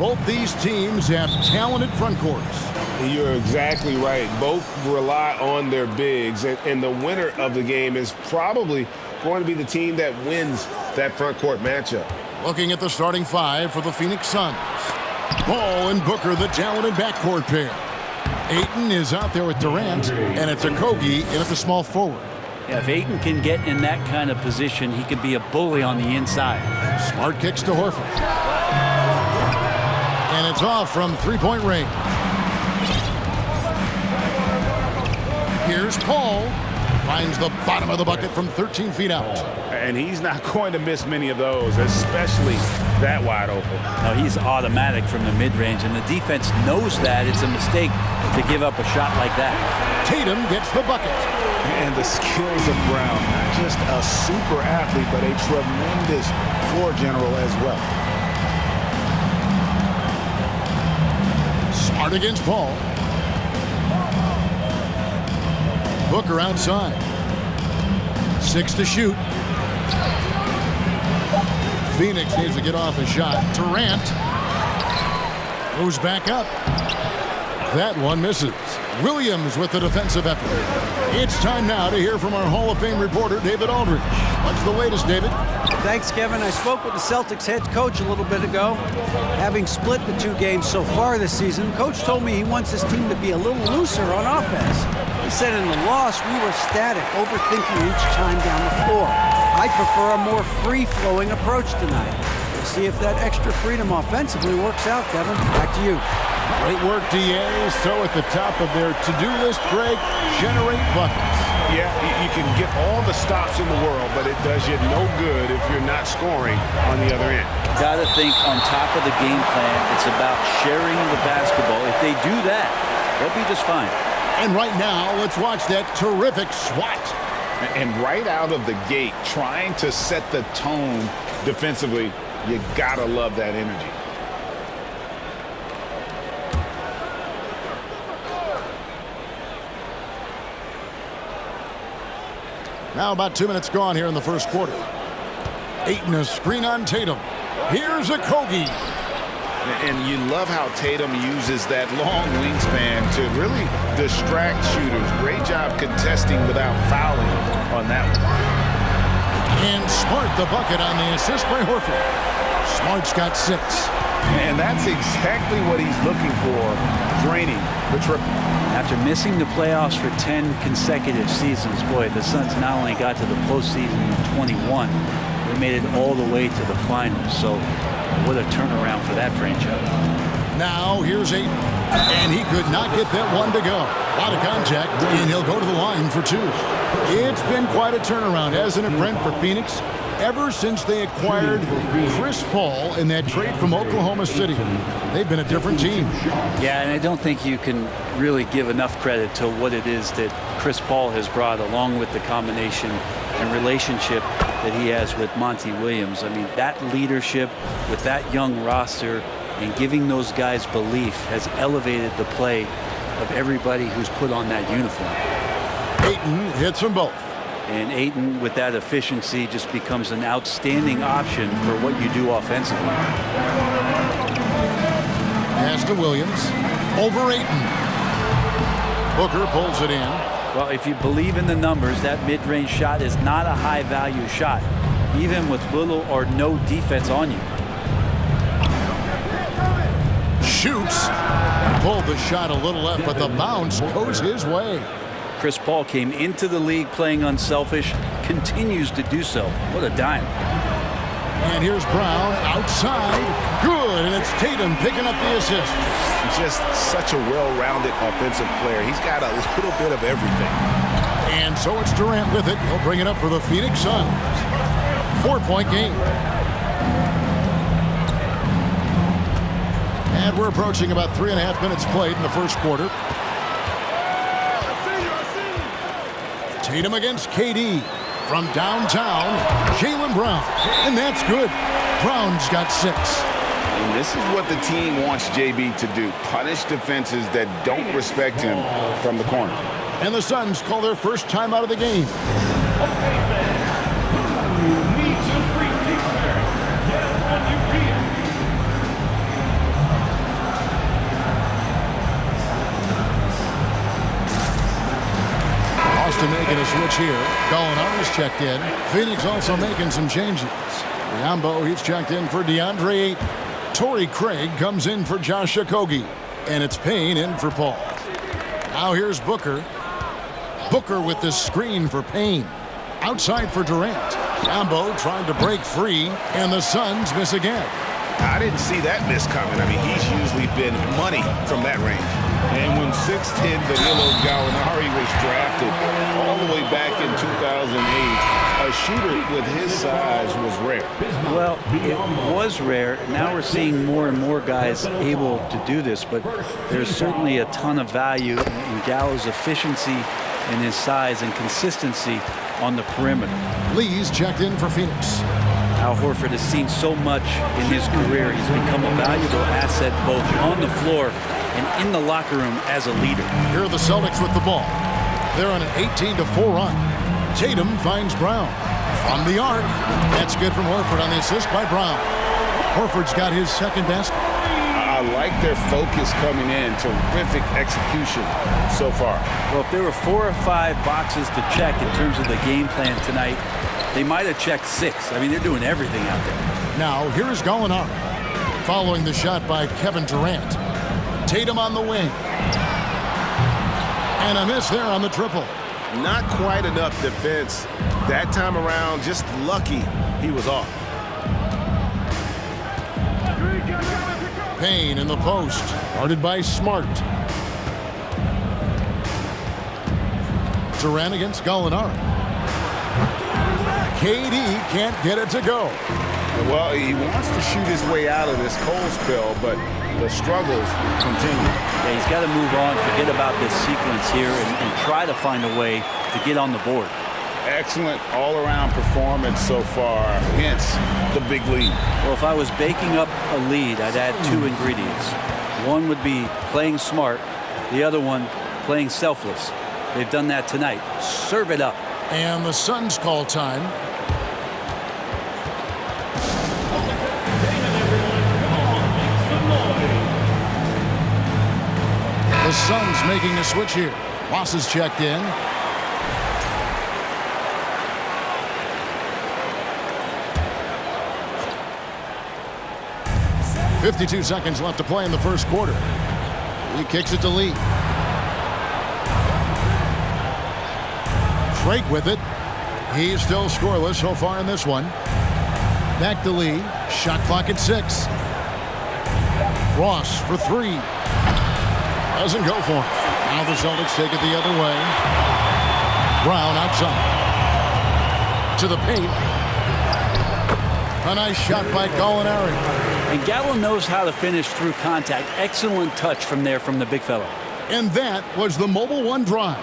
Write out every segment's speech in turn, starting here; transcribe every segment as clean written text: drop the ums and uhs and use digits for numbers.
Both these teams have talented front courts. You're exactly right. Both rely on their bigs, and the winner of the game is probably going to be the team that wins that front court matchup. Looking at the starting five for the Phoenix Suns. Ball and Booker, the talented backcourt pair. Ayton is out there with Durant, and it's Okogie in at the small forward. Yeah, if Ayton can get in that kind of position, he could be a bully on the inside. Smart kicks to Horford. And it's off from three-point range. Here's Paul. Finds the bottom of the bucket from 13 feet out. And he's not going to miss many of those, especially that wide open. No, he's automatic from the mid-range, and the defense knows that it's a mistake to give up a shot like that. Tatum gets the bucket. And the skills of Brown, not just a super athlete, but a tremendous floor general as well. Smart against Paul. Booker outside. 6 to shoot. Phoenix needs to get off a shot. Durant goes back up. That one misses. Williams with the defensive effort. It's time now to hear from our Hall of Fame reporter, David Aldridge. What's the latest, David? Thanks, Kevin. I spoke with the Celtics head coach a little bit ago. Having split the two games so far this season, Coach told me he wants his team to be a little looser on offense. He said in the loss, we were static, overthinking each time down the floor. I prefer a more free-flowing approach tonight. We'll see if that extra freedom offensively works out, Kevin. Back to you. Great work, DA. So at the top of their to-do list, Greg, generate buckets. Yeah, you can get all the stops in the world, but it does you no good if you're not scoring on the other end. Got to think on top of the game plan, it's about sharing the basketball. If they do that, they'll be just fine. And right now, let's watch that terrific swat. And right out of the gate, trying to set the tone defensively, you gotta love that energy. Now about 2 minutes gone here in the first quarter. Ayton a screen on Tatum. Here's Okogie. And you love how Tatum uses that long wingspan to really distract shooters. Great job contesting without fouling on that one. And Smart the bucket on the assist by Horford. Smart's got 6. And that's exactly what he's looking for, draining the triple. After missing the playoffs for 10 consecutive seasons, boy, the Suns not only got to the postseason in 21, they made it all the way to the finals. So what a turnaround for that franchise. Now here's Ayton. And he could not get that one to go. A lot of contact, and he'll go to the line for 2. It's been quite a turnaround, hasn't it, Brent, for Phoenix? Ever since they acquired Chris Paul in that trade from Oklahoma City, they've been a different team. Yeah, and I don't think you can really give enough credit to what it is that Chris Paul has brought, along with the combination and relationship that he has with Monty Williams. I mean, that leadership with that young roster and giving those guys belief has elevated the play of everybody who's put on that uniform. Ayton hits them both. And Ayton, with that efficiency, just becomes an outstanding option for what you do offensively. Pass to Williams. Over Ayton. Booker pulls it in. Well, if you believe in the numbers, that mid-range shot is not a high-value shot, even with little or no defense on you. Shoots. Pulled the shot a little left, but the bounce goes his way. Chris Paul came into the league playing unselfish, continues to do so. What a dime. And here's Brown outside. Good, and it's Tatum picking up the assist. Just such a well-rounded offensive player. He's got a little bit of everything. And so it's Durant with it. He'll bring it up for the Phoenix Suns. 4-point game. And we're approaching about 3.5 minutes played in the first quarter. Tatum against KD. From downtown, Jaylen Brown. And that's good. Brown's got 6. And this is what the team wants JB to do. Punish defenses that don't respect him from the corner. And the Suns call their first time out of the game. Boston making a switch here. Gallinari's checked in. Phoenix also making some changes. Yambo, he's checked in for DeAndre Ayton. Torrey Craig comes in for Josh Okogie. And it's Payne in for Paul. Now here's Booker. Booker with the screen for Payne. Outside for Durant. Yambo trying to break free, and the Suns miss again. I didn't see that miss coming. I mean, he's usually been money from that range. And when 6'10" Danilo Gallinari was drafted all the way back in 2008, a shooter with his size was rare. Well, it was rare. Now we're seeing more and more guys able to do this, but there's certainly a ton of value in Gallo's efficiency and his size and consistency on the perimeter. Lee's checked in for Phoenix. Al Horford has seen so much in his career. He's become a valuable asset both on the floor and in the locker room as a leader. Here are the Celtics with the ball. They're on an 18-4 run. Tatum finds Brown. From the arc. That's good from Horford on the assist by Brown. Horford's got his second basket. I like their focus coming in. Terrific execution so far. Well, if there were 4 or 5 boxes to check in terms of the game plan tonight, they might have checked 6. I mean, they're doing everything out there. Now, here's Gallinari. Following the shot by Kevin Durant. Tatum on the wing. And a miss there on the triple. Not quite enough defense that time around. Just lucky he was off. Payne in the post. Guarded by Smart. Durant against Gallinari. KD can't get it to go. Well, he wants to shoot his way out of this cold spell, but the struggles continue. Yeah, he's got to move on, forget about this sequence here, and try to find a way to get on the board. Excellent all-around performance so far, hence the big lead. Well, if I was baking up a lead, I'd add 2 ingredients. One would be playing smart, the other one playing selfless. They've done that tonight. Serve it up. And the Suns call time. The Suns making a switch here. Ross is checked in. .52 seconds left to play in the first quarter. He kicks it to Lee. Craig with it. He's still scoreless so far in this one. Back to Lee. Shot clock at 6. Ross for 3. Doesn't go for it. Now the Celtics take it the other way. Brown outside. To the paint. A nice shot by Gallinari. And Gallo knows how to finish through contact. Excellent touch from there from the big fella. And that was the Mobile One drive.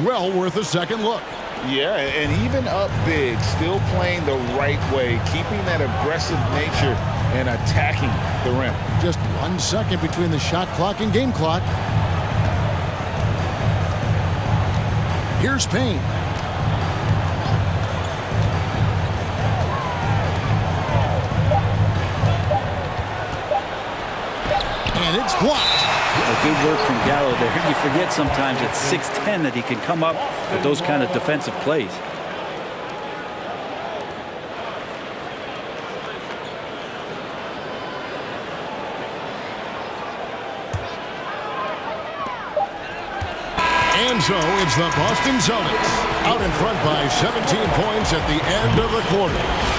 Well worth a second look. Yeah, and even up big, still playing the right way, keeping that aggressive nature and attacking the rim. Just 1 second between the shot clock and game clock. Here's Payne. And it's blocked. Good work from Gallo there. You forget sometimes at 6'10" that he can come up with those kind of defensive plays. And so it's the Boston Celtics out in front by 17 points at the end of the quarter.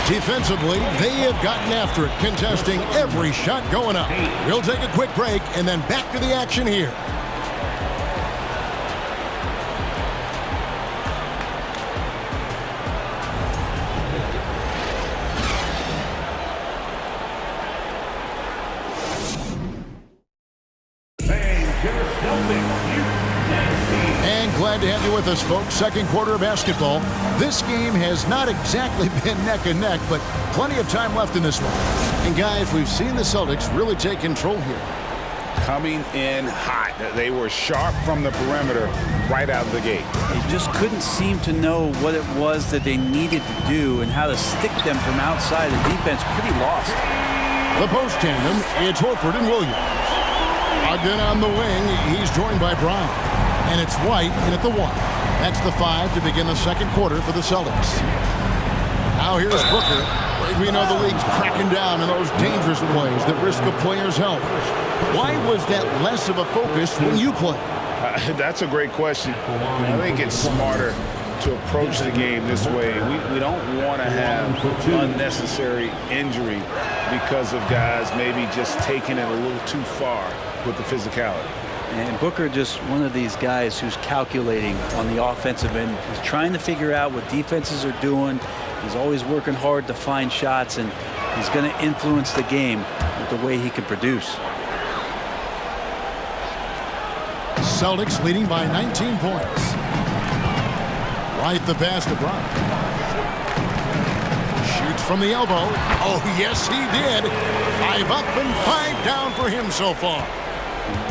Defensively, they have gotten after it, contesting every shot going up. We'll take a quick break and then back to the action here. Glad to have you with us, folks. Second quarter of basketball. This game has not exactly been neck and neck, but plenty of time left in this one. And guys, we've seen the Celtics really take control here. Coming in hot. They were sharp from the perimeter right out of the gate. They just couldn't seem to know what it was that they needed to do and how to stick them from outside. The defense pretty lost. The post tandem, it's Horford and Williams. Ogden on the wing. He's joined by Brown. And it's White in at the 1. That's the 5 to begin the second quarter for the Celtics. Now here's Booker. We know the league's cracking down on those dangerous plays that risk a player's health. Why was that less of a focus when you play? That's a great question. I think it's smarter to approach the game this way. We don't want to have unnecessary injury because of guys maybe just taking it a little too far with the physicality. And Booker just one of these guys who's calculating on the offensive end. He's trying to figure out what defenses are doing. He's always working hard to find shots, and he's going to influence the game with the way he can produce. Celtics leading by 19 points. Right the pass to Bryant. Shoots from the elbow. Oh, yes, he did. 5 up and 5 down for him so far.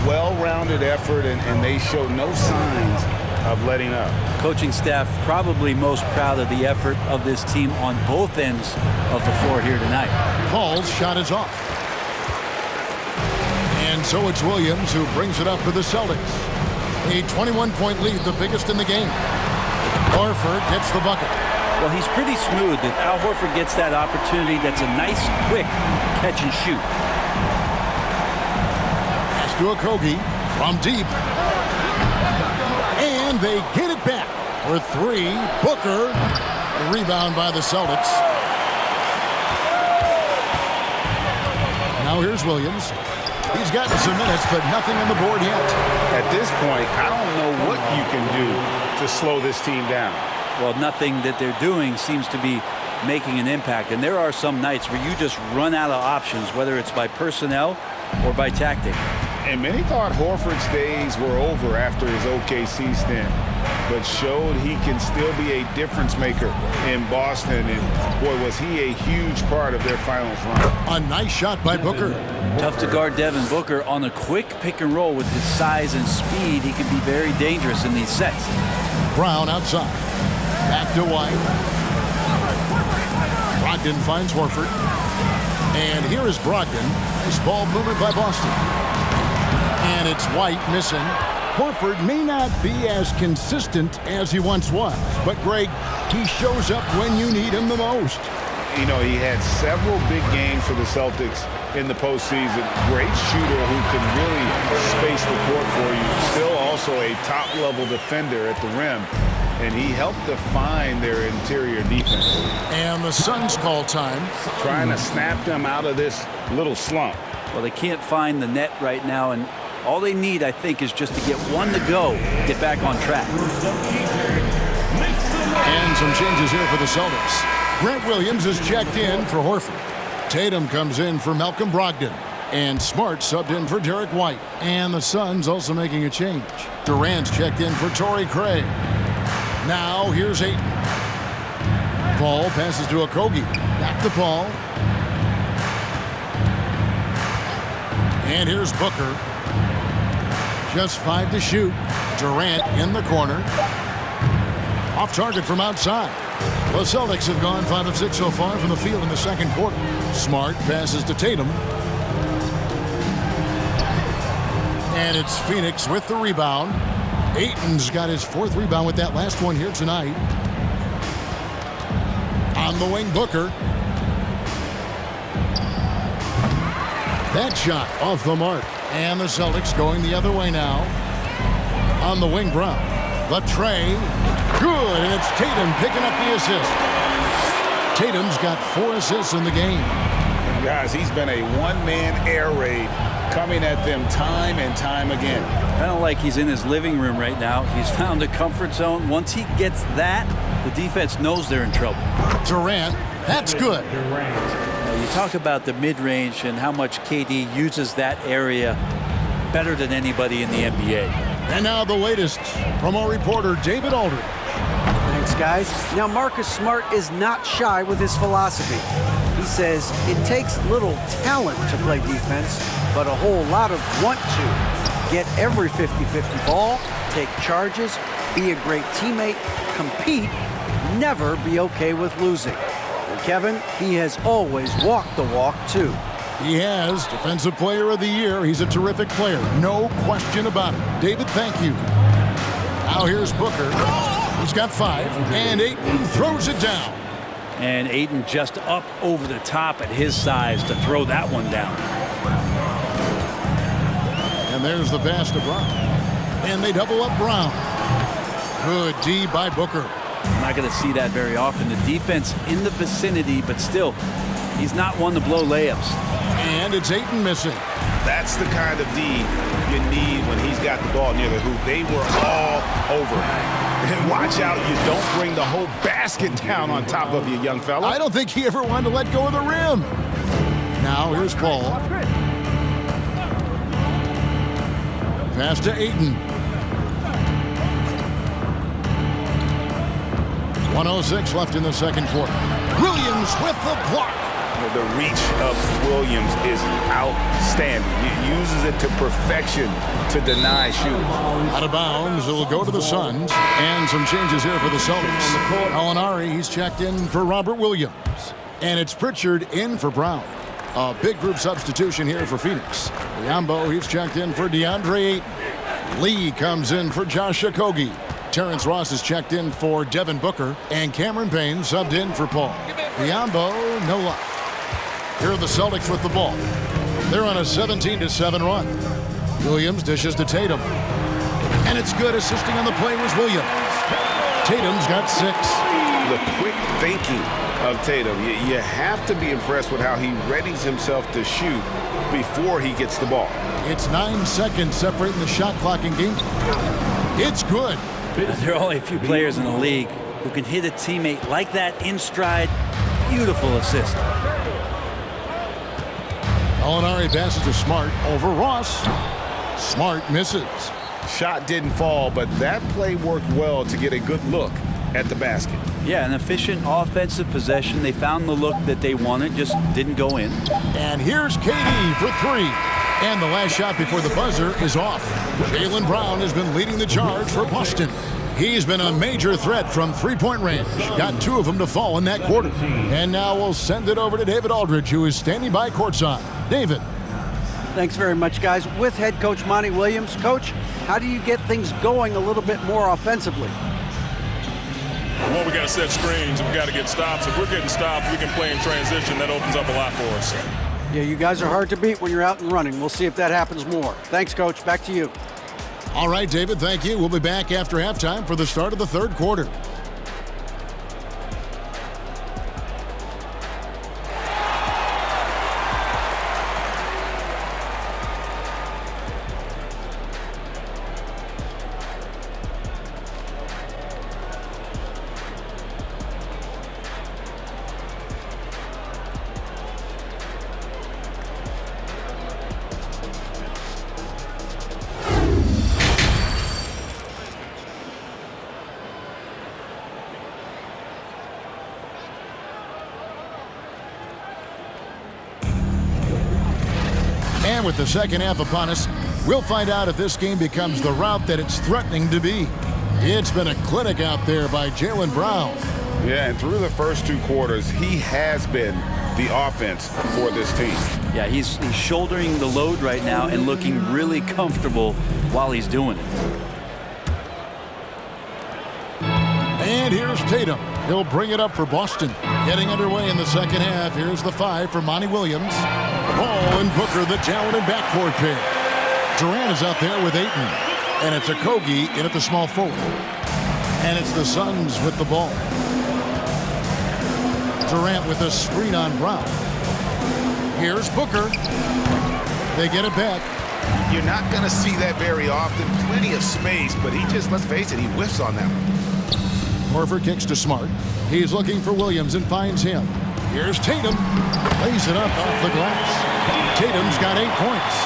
Well-rounded effort, and they show no signs of letting up. Coaching staff probably most proud of the effort of this team on both ends of the floor here tonight. Paul's shot is off. And so it's Williams who brings it up for the Celtics. A 21-point lead, the biggest in the game. Horford gets the bucket. Well, he's pretty smooth. If Al Horford gets that opportunity, that's a nice, quick catch and shoot. Pass to Okogie from deep. And they get it back for 3. Booker. A rebound by the Celtics. Now here's Williams. He's gotten some minutes, but nothing on the board yet. At this point, I don't know what you can do to slow this team down. Well, nothing that they're doing seems to be making an impact. And there are some nights where you just run out of options, whether it's by personnel or by tactic. And many thought Horford's days were over after his OKC stint, but showed he can still be a difference maker in Boston. And boy, was he a huge part of their finals run. A nice shot by Booker. Tough to guard Devin Booker on a quick pick and roll with his size and speed. He can be very dangerous in these sets. Brown outside. Back to White. Brogdon finds Horford. And here is Brogdon. Nice ball movement by Boston. And it's White missing. Horford may not be as consistent as he once was, but Greg, he shows up when you need him the most. You know, he had several big games for the Celtics in the postseason. Great shooter who can really space the court for you. Still also a top-level defender at the rim. And he helped define their interior defense. And the Suns call time. Trying to snap them out of this little slump. Well, they can't find the net right now, and all they need, I think, is just to get one to go, get back on track. And some changes here for the Celtics. Grant Williams is checked in for Horford. Tatum comes in for Malcolm Brogdon. And Smart subbed in for Derek White. And the Suns also making a change. Durant's checked in for Torrey Craig. Now here's Ayton. Paul passes to Okogie. Back to Paul. And here's Booker. Just 5 to shoot. Durant in the corner. Off target from outside. The Celtics have gone 5 of 6 so far from the field in the second quarter. Smart passes to Tatum. And it's Phoenix with the rebound. Ayton's got his 4th rebound with that last one here tonight. On the wing, Booker. That shot off the mark. And the Celtics going the other way now. On the wing, Brown. The tray. Good, and it's Tatum picking up the assist. Tatum's got 4 assists in the game. Guys, he's been a one-man air raid coming at them time and time again. Kind of like he's in his living room right now. He's found a comfort zone. Once he gets that, the defense knows they're in trouble. Durant, that's good. You talk about the mid-range and how much KD uses that area better than anybody in the NBA. And now the latest from our reporter, David Aldridge. Thanks, guys. Now, Marcus Smart is not shy with his philosophy. He says it takes little talent to play defense, but a whole lot of want to. Get every 50-50 ball, take charges, be a great teammate, compete, never be okay with losing. And Kevin, he has always walked the walk, too. He has Defensive Player of the Year. He's a terrific player. No question about it. David, thank you. Now here's Booker. He's got 5, and Ayton throws it down. And Ayton just up over the top at his size to throw that one down. And there's the pass to Brown. And they double up Brown. Good D by Booker. I'm not going to see that very often. The defense in the vicinity, but still, he's not one to blow layups. And it's Ayton missing. That's the kind of D you need when he's got the ball near the hoop. They were all over. And watch out, you don't bring the whole basket down on top of you, young fella. I don't think he ever wanted to let go of the rim. Now here's Paul. Pass to Ayton. 1:06 left in the second quarter. Williams with the block. The reach of Williams is outstanding. He uses it to perfection to deny shooting. Out of bounds, it'll go to the Suns. And some changes here for the Celtics. Alinari, he's checked in for Robert Williams. And it's Pritchard in for Brown. A big group substitution here for Phoenix. Liambo, he's checked in for DeAndre Ayton. Lee comes in for Josh Okogie. Terrence Ross is checked in for Devin Booker. And Cameron Payne subbed in for Paul. Liambo, no luck. Here are the Celtics with the ball. They're on a 17-7 run. Williams dishes to Tatum. And it's good. Assisting on the play was Williams. Tatum's got 6. The quick thinking of Tatum. You have to be impressed with how he readies himself to shoot before he gets the ball. It's 9 seconds separating the shot clock in game. It's good. There are only a few players in the league who can hit a teammate like that in stride. Beautiful assist. Alinari passes to Smart over Ross. Smart misses. Shot didn't fall, but that play worked well to get a good look at the basket. Yeah, an efficient offensive possession. They found the look that they wanted, just didn't go in. And here's KD for 3. And the last shot before the buzzer is off. Jaylen Brown has been leading the charge for Boston. He's been a major threat from three-point range. Got 2 of them to fall in that quarter. And now we'll send it over to David Aldridge, who is standing by courtside. David. Thanks very much, guys. With head coach Monty Williams. Coach, how do you get things going a little bit more offensively? Well, we got to set screens. We got to get stops. If we're getting stops, we can play in transition. That opens up a lot for us. Yeah, you guys are hard to beat when you're out and running. We'll see if that happens more. Thanks, Coach. Back to you. All right, David, thank you. We'll be back after halftime for the start of the third quarter. And with the second half upon us, we'll find out if this game becomes the route that it's threatening to be. It's been a clinic out there by Jaylen Brown. Yeah, and through the first 2 quarters, he has been the offense for this team. Yeah, he's shouldering the load right now and looking really comfortable while he's doing it. And here's Tatum. He'll bring it up for Boston. Getting underway in the second half. Here's the 5 for Monty Williams. Paul and Booker, the talented backcourt pair. Durant is out there with Ayton. And it's Okogie in at the small forward. And it's the Suns with the ball. Durant with a screen on Brown. Here's Booker. They get it back. You're not going to see that very often. Plenty of space, but he just, let's face it, he whiffs on that one. Horford kicks to Smart. He's looking for Williams and finds him. Here's Tatum. Lays it up off the glass. Tatum's got 8 points.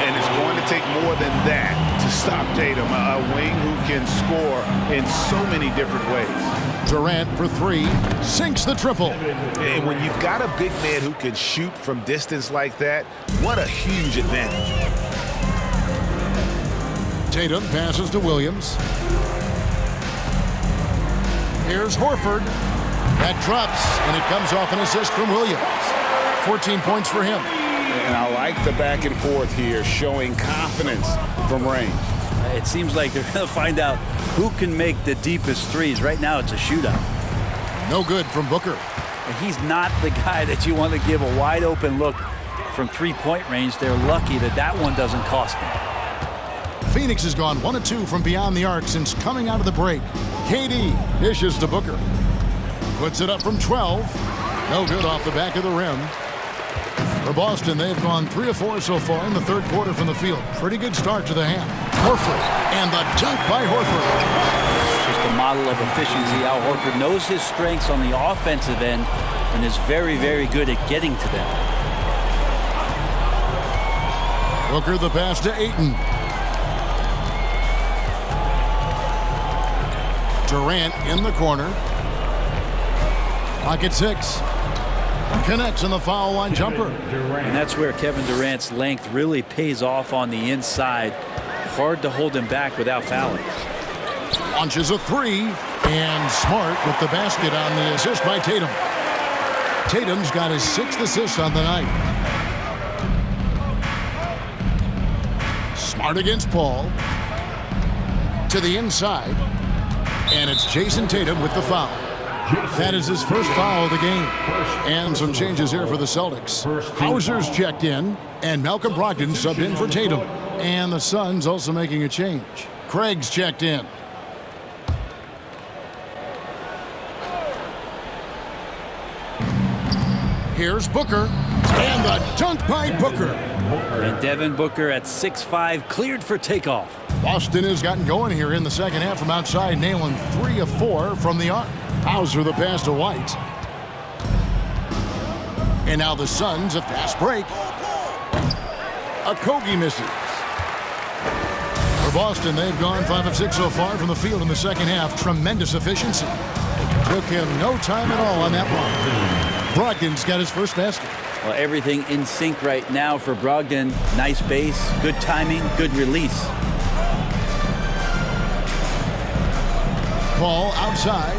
And it's going to take more than that to stop Tatum, a wing who can score in so many different ways. Durant for 3. Sinks the triple. And when you've got a big man who can shoot from distance like that, what a huge advantage. Tatum passes to Williams. Here's Horford. That drops, and it comes off an assist from Williams. 14 points for him. And I like the back and forth here, showing confidence from range. It seems like they're going to find out who can make the deepest threes. Right now, it's a shootout. No good from Booker. And he's not the guy that you want to give a wide open look from three-point range. They're lucky that that one doesn't cost them. Phoenix has gone 1 of 2 from beyond the arc since coming out of the break. KD dishes to Booker. Puts it up from 12. No good off the back of the rim. For Boston, they've gone 3 of 4 so far in the third quarter from the field. Pretty good start to the half. Horford, and the dunk by Horford. Just a model of efficiency. Al Horford knows his strengths on the offensive end and is very, very good at getting to them. Booker the pass to Ayton. Durant in the corner. Pocket 6. Connects on the foul line jumper. And that's where Kevin Durant's length really pays off on the inside. Hard to hold him back without fouling. Launches a 3. And Smart with the basket on the assist by Tatum. Tatum's got his 6th assist on the night. Smart against Paul. To the inside. And it's Jason Tatum with the foul. That is his first foul of the game. And some changes here for the Celtics. Hauser's checked in, and Malcolm Brogdon subbed in for Tatum. And the Suns also making a change. Craig's checked in. Here's Booker. And the dunk by Booker. And Devin Booker at 6'5", cleared for takeoff. Boston has gotten going here in the second half from outside, nailing 3 of 4 from the arc. Hauser the pass to White. And now the Suns a fast break. Okogie misses. For Boston, they've gone 5 of 6 so far from the field in the second half. Tremendous efficiency. Took him no time at all on that one. Brogdon's got his first basket. Well, everything in sync right now for Brogdon. Nice base, good timing, good release. Paul outside.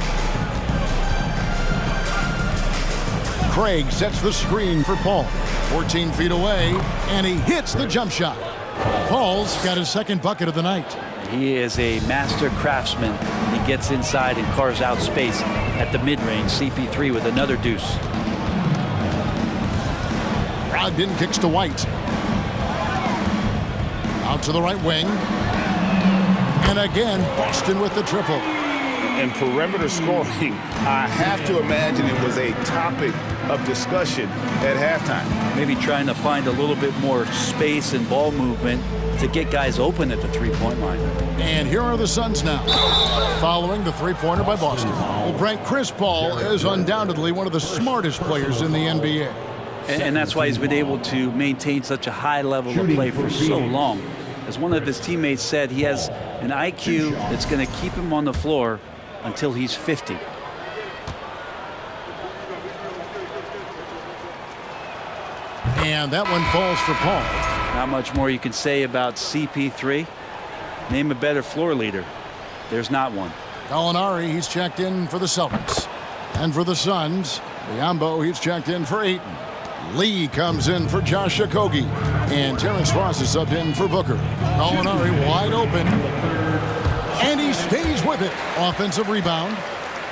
Craig sets the screen for Paul. 14 feet away, and he hits the jump shot. Paul's got his second bucket of the night. He is a master craftsman. He gets inside and carves out space at the mid-range. CP3 with another deuce. Brogdon kicks to White. Out to the right wing. And again, Boston with the triple. And perimeter scoring, I have to imagine it was a topic of discussion at halftime. Maybe trying to find a little bit more space and ball movement to get guys open at the three-point line. And here are the Suns now, following the three-pointer by Boston. Well, Brent, Chris Paul is undoubtedly one of the smartest players in the NBA. And that's why he's been able to maintain such a high level of play for so long. As one of his teammates said, he has an IQ that's going to keep him on the floor until he's 50. And that one falls for Paul. Not much more you can say about CP3. Name a better floor leader. There's not one. Gallinari, he's checked in for the Celtics. And for the Suns, Biyombo, he's checked in for Ayton. Lee comes in for Josh Okogie. And Terrence Ross is subbed in for Booker. Gallinari wide open. And he stays with it. Offensive rebound.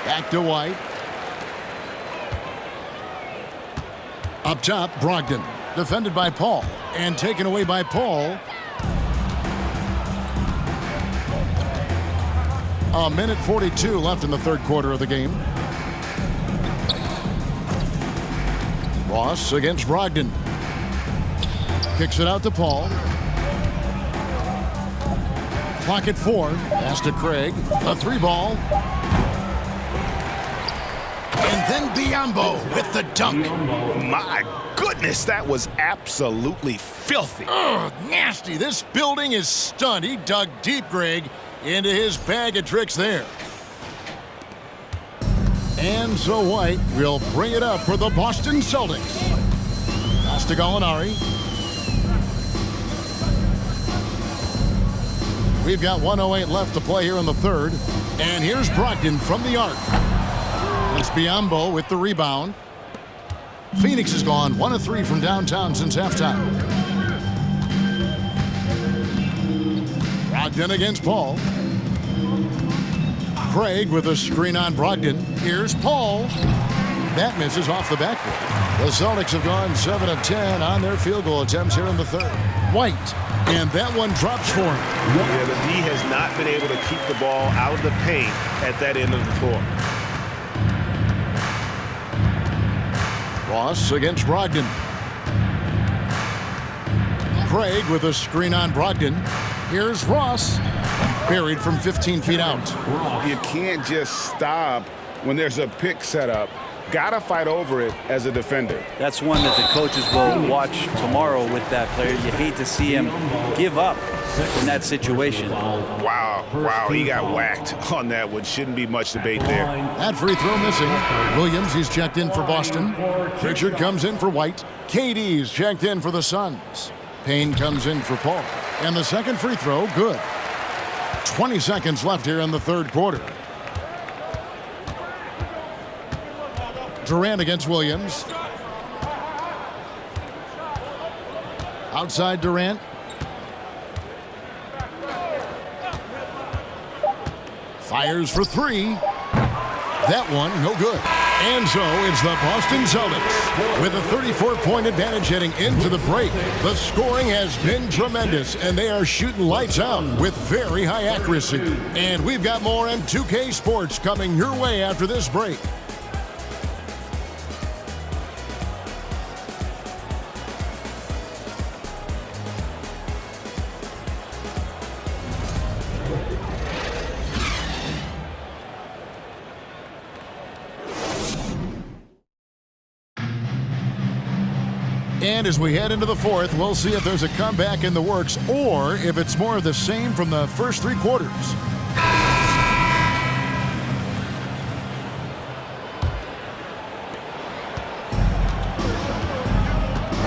Back to White. Up top, Brogdon. Defended by Paul. And taken away by Paul. A minute 42 left in the third quarter of the game. Ross against Brogdon. Kicks it out to Paul. Clock at 4. Pass to Craig. A 3-ball. And then Biyombo with the dunk. My goodness, that was absolutely filthy. Ugh, nasty. This building is stunned. He dug deep, Greg, into his bag of tricks there. And so White will bring it up for the Boston Celtics. Pass to Gallinari. We've got 1:08 left to play here in the third. And here's Brogdon from the arc. It's Biyombo with the rebound. Phoenix has gone 1 of 3 from downtown since halftime. Brogdon against Paul. Craig with a screen on Brogdon. Here's Paul. That misses off the backboard. The Celtics have gone 7 of 10 on their field goal attempts here in the third. White. And that one drops for him. Yeah, the D has not been able to keep the ball out of the paint at that end of the floor. Ross against Brogdon. Craig with a screen on Brogdon. Here's Ross. Buried from 15 feet out. You can't just stop when there's a pick set up. Gotta fight over it as a defender. That's one that the coaches will watch tomorrow with that player. You hate to see him give up in that situation. Wow, he got whacked on that one. Shouldn't be much debate there. That free throw missing. Williams, he's checked in for Boston. Pritchard comes in for White. KD's checked in for the Suns. Payne comes in for Paul. And the second free throw, good. 20 seconds left here in the third quarter. Durant against Williams. Outside Durant. Fires for three. That one, no good. And so it's the Boston Celtics with a 34-point advantage heading into the break. The scoring has been tremendous, and they are shooting lights out with very high accuracy. And we've got more M2K Sports coming your way after this break. And as we head into the fourth, we'll see if there's a comeback in the works or if it's more of the same from the first three quarters.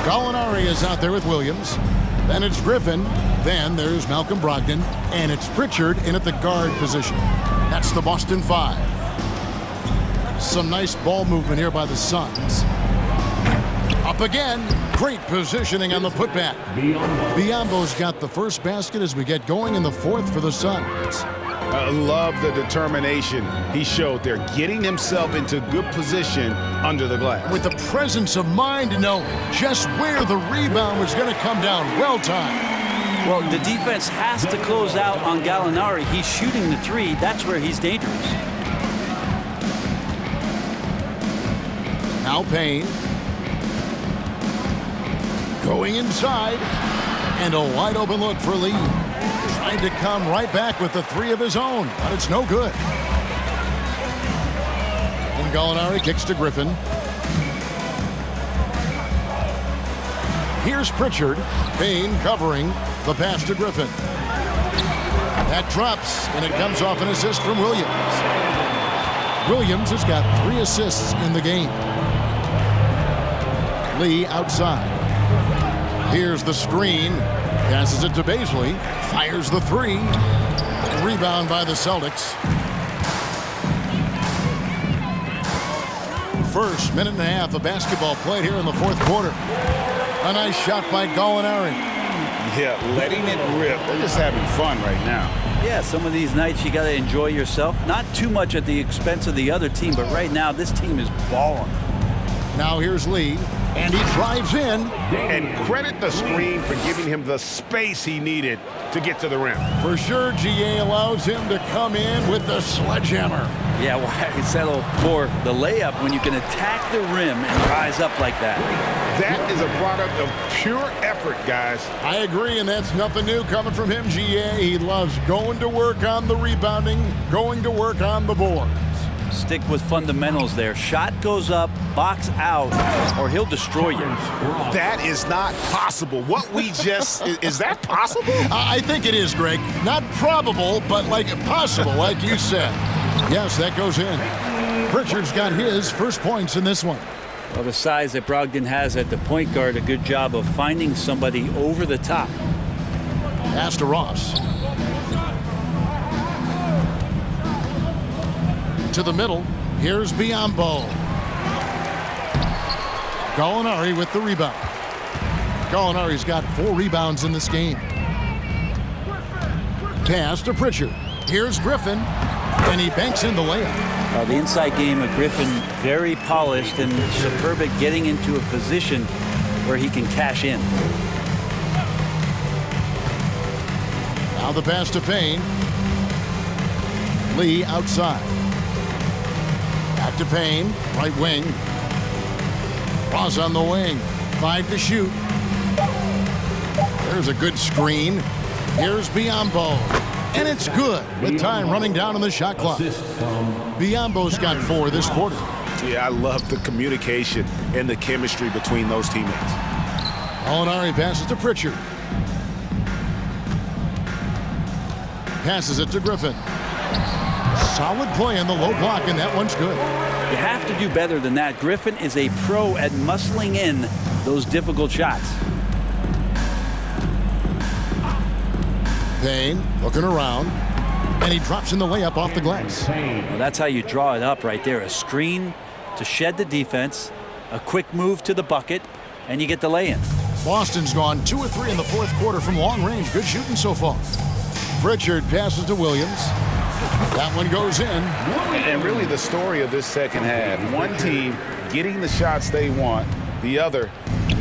Gallinari is out there with Williams. Then it's Griffin. Then there's Malcolm Brogdon. And it's Pritchard in at the guard position. That's the Boston Five. Some nice ball movement here by the Suns. Up again. Great positioning on the putback. Biyombo's got the first basket as we get going in the fourth for the Suns. I love the determination he showed there, getting himself into good position under the glass. With the presence of mind to know just where the rebound was going to come down. Well timed. Well, the defense has to close out on Gallinari. He's shooting the three. That's where he's dangerous. Now Payne. Going inside, and a wide open look for Lee. Trying to come right back with the three of his own, but it's no good. And Gallinari kicks to Griffin. Here's Pritchard. Payne covering the pass to Griffin. That drops, and it comes off an assist from Williams. Williams has got 3 assists in the game. Lee outside. Here's the screen. Passes it to Baisley. Fires the three. Rebound by the Celtics. First minute and a half of basketball played here in the fourth quarter. A nice shot by Gallinari. Yeah, letting it rip. They're just having fun right now. Yeah, some of these nights you got to enjoy yourself. Not too much at the expense of the other team, but right now this team is balling. Now here's Lee. And he drives in. And credit the screen for giving him the space he needed to get to the rim. For sure, GA allows him to come in with the sledgehammer. Yeah, why settle for the layup when you can attack the rim and rise up like that? That is a product of pure effort, guys. I agree, and that's nothing new coming from him, GA. He loves going to work on the rebounding, going to work on the boards. Stick with fundamentals there. Shot goes up, box out, or he'll destroy you. That is not possible. What we just... is that possible? I think it is, Greg. Not probable, but like possible, like you said. Yes, that goes in. Pritchard's got his first points in this one. Well, the size that Brogdon has at the point guard, a good job of finding somebody over the top. Pass to Ross. To the middle. Here's Biyombo. Gallinari with the rebound. Gallinari's got 4 rebounds in this game. pass to Pritchard. Here's Griffin, and he banks in the layup. The inside game of Griffin, very polished and superb at getting into a position where he can cash in. Now the pass to Payne. Lee outside. Back to Payne, right wing. Ross on the wing. 5 to shoot. There's a good screen. Here's Biyombo. And it's good with time running down on the shot clock. Biyombo's got 4 this quarter. Yeah, I love the communication and the chemistry between those teammates. Molinari passes to Pritchard. Passes it to Griffin. Solid play in the low block, and that one's good. You have to do better than that. Griffin is a pro at muscling in those difficult shots. Payne looking around, and he drops in the layup off the glass. Well, that's how you draw it up right there. A screen to shed the defense, a quick move to the bucket, and you get the lay-in. Boston's gone 2 of 3 in the fourth quarter from long range. Good shooting so far. Pritchard passes to Williams. That one goes in. And really the story of this second half, one team getting the shots they want, the other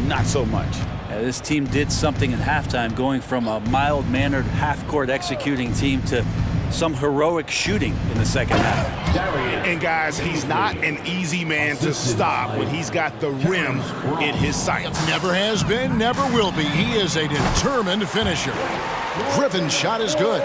not so much. This team did something at halftime, going from a mild-mannered half-court executing team to some heroic shooting in the second half. And guys, he's not an easy man to stop when he's got the rim in his sights. Never has been, never will be. He is a determined finisher. Griffin's shot is good.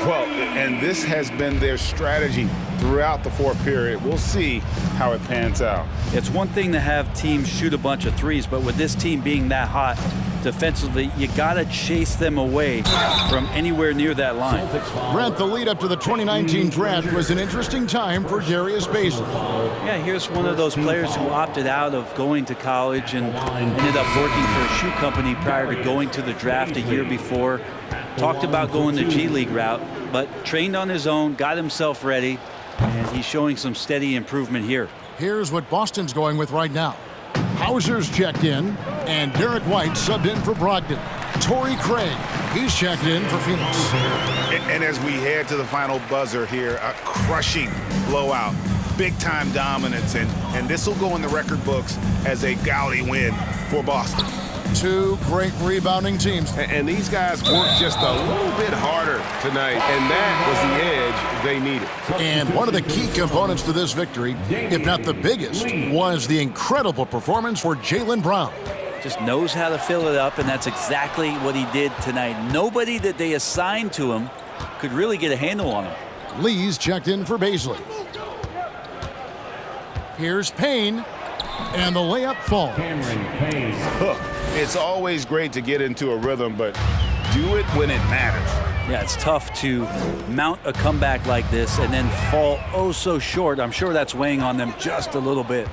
Well, and this has been their strategy throughout the fourth period. We'll see how it pans out. It's one thing to have teams shoot a bunch of threes, but with this team being that hot defensively, you got to chase them away from anywhere near that line. Brent, the lead up to the 2019 draft was an interesting time for Darius Bazley. Yeah, here's one of those players who opted out of going to college and ended up working for a shoe company prior to going to the draft a year before. Talked about going the G League route, but trained on his own, got himself ready, and he's showing some steady improvement here. Here's what Boston's going with right now. Hauser's checked in, and Derek White subbed in for Brogdon. Torrey Craig, he's checked in for Phoenix. And as we head to the final buzzer here, a crushing blowout, big-time dominance, and this will go in the record books as a gaudy win for Boston. 2 great rebounding teams. And these guys worked just a little bit harder tonight, and that was the edge they needed. And one of the key components to this victory, if not the biggest, was the incredible performance for Jaylen Brown. Just knows how to fill it up, and that's exactly what he did tonight. Nobody that they assigned to him could really get a handle on him. Lee's checked in for Bazley. Here's Payne, and the layup falls. It's always great to get into a rhythm, but do it when it matters. Yeah, it's tough to mount a comeback like this and then fall oh so short. I'm sure that's weighing on them just a little bit.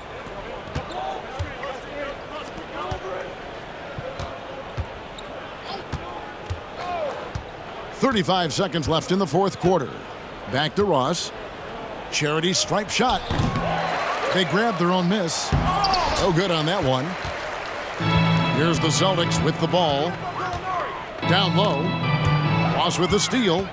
.35 seconds left in the fourth quarter. Back to Ross. Charity stripe shot. They grabbed their own miss. No good on that one. Here's the Celtics with the ball. Down low. Ross with the steal.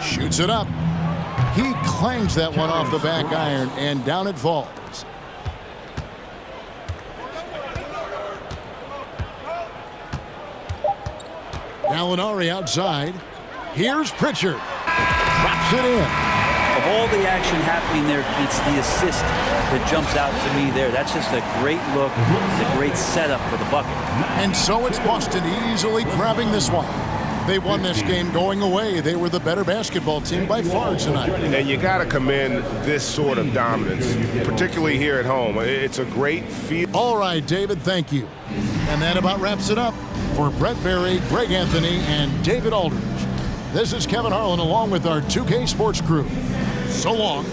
Shoots it up. He clangs that one off the back iron, and down it falls. Gallinari outside. Here's Pritchard. Drops it in. Of all the action happening there, it's the assist that jumps out to me there. That's just a great look. It's a great setup for the bucket. And so it's Boston easily grabbing this one. They won this game going away. They were the better basketball team by far tonight. And you got to commend this sort of dominance, particularly here at home. It's a great feel. All right, David, thank you. And that about wraps it up. For Brett Berry, Greg Anthony, and David Aldridge, this is Kevin Harlan along with our 2K Sports crew. So long.